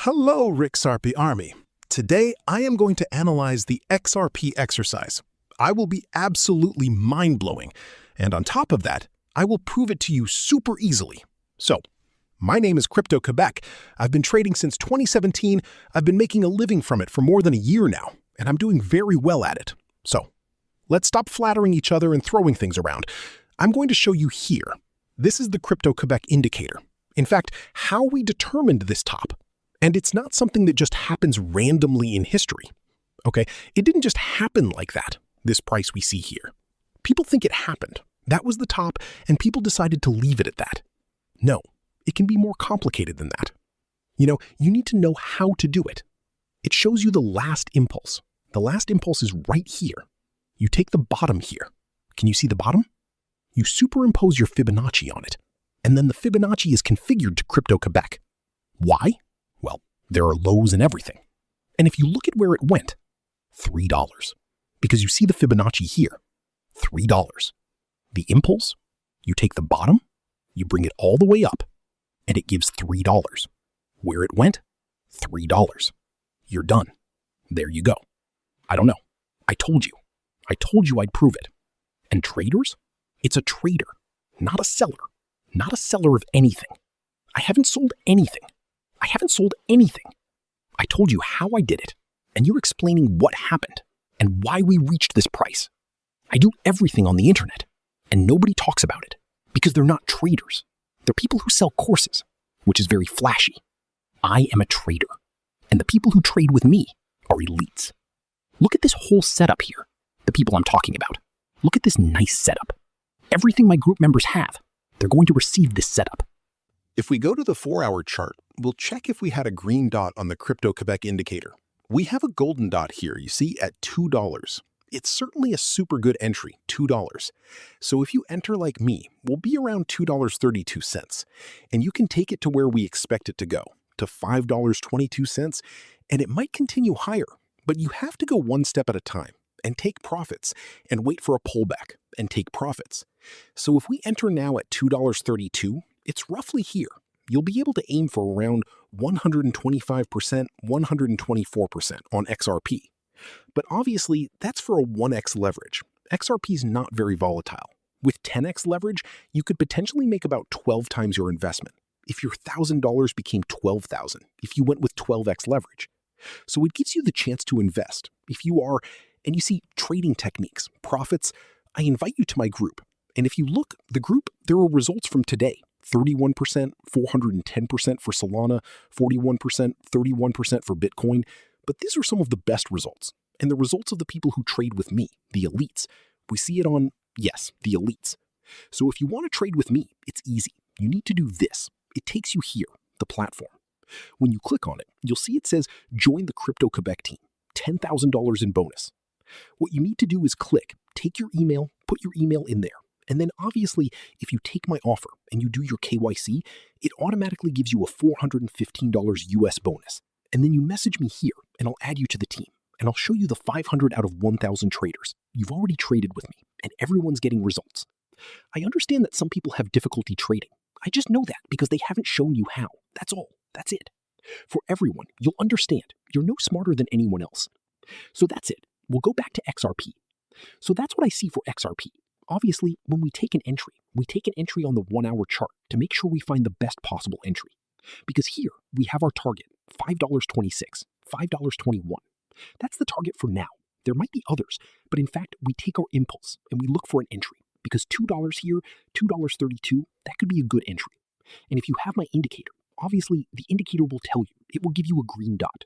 Hello, XRP Army. Today, I am going to analyze the XRP exercise. I will be absolutely mind-blowing, and on top of that, I will prove it to you super easily. So, my name is Crypto-Quebec. I've been trading since 2017. I've been making a living from it for more than a year now, and I'm doing very well at it. So, let's stop flattering each other and throwing things around. I'm going to show you here. This is the Crypto-Quebec indicator. In fact, how we determined this top. And it's not something that just happens randomly in history. Okay, it didn't just happen like that, this price we see here. People think it happened. That was the top, and people decided to leave it at that. No, it can be more complicated than that. You need to know how to do it. It shows you the last impulse. The last impulse is right here. You take the bottom here. Can you see the bottom? You superimpose your Fibonacci on it, and then the Fibonacci is configured to Crypto-Quebec. Why? Well, there are lows and everything. And if you look at where it went, $3. Because you see the Fibonacci here, $3. The impulse, you take the bottom, you bring it all the way up, and it gives $3. Where it went, $3. You're done. There you go. I don't know. I told you. I told you I'd prove it. And traders? It's a trader, not a seller. Not a seller of anything. I haven't sold anything. I haven't sold anything. I told you how I did it, and you're explaining what happened and why we reached this price. I do everything on the internet, and nobody talks about it because they're not traders. They're people who sell courses, which is very flashy. I am a trader, and the people who trade with me are elites. Look at this whole setup here, the people I'm talking about. Look at this nice setup. Everything my group members have, they're going to receive this setup. If we go to the 4-hour chart, we'll check if we had a green dot on the Crypto-Quebec indicator. We have a golden dot here, you see, at $2. It's certainly a super good entry, $2. So if you enter like me, we'll be around $2.32. And you can take it to where we expect it to go, to $5.22, and it might continue higher. But you have to go one step at a time and take profits and wait for a pullback and take profits. So if we enter now at $2.32, it's roughly here. You'll be able to aim for around 125%, 124% on XRP. But obviously, that's for a 1x leverage. XRP is not very volatile. With 10x leverage, you could potentially make about 12 times your investment. If your $1,000 became $12,000, if you went with 12x leverage. So it gives you the chance to invest. If you are, and you see trading techniques, profits, I invite you to my group. And if you look, the group, there are results from today. 31%, 410% for Solana, 41%, 31% for Bitcoin. But these are some of the best results. And the results of the people who trade with me, the elites. We see it on, yes, the elites. So if you want to trade with me, it's easy. You need to do this. It takes you here, the platform. When you click on it, you'll see it says, join the Crypto-Quebec team, $10,000 in bonus. What you need to do is click, take your email, put your email in there. And then obviously, if you take my offer and you do your KYC, it automatically gives you a $415 US bonus. And then you message me here and I'll add you to the team. And I'll show you the 500 out of 1,000 traders. You've already traded with me and everyone's getting results. I understand that some people have difficulty trading. I just know that because they haven't shown you how. That's all. That's it. For everyone, you'll understand. You're no smarter than anyone else. So that's it. We'll go back to XRP. So that's what I see for XRP. Obviously, when we take an entry on the 1-hour chart to make sure we find the best possible entry. Because here, we have our target, $5.26, $5.21. That's the target for now. There might be others, but in fact, we take our impulse and we look for an entry. Because $2 here, $2.32, that could be a good entry. And if you have my indicator, obviously, the indicator will tell you. It will give you a green dot.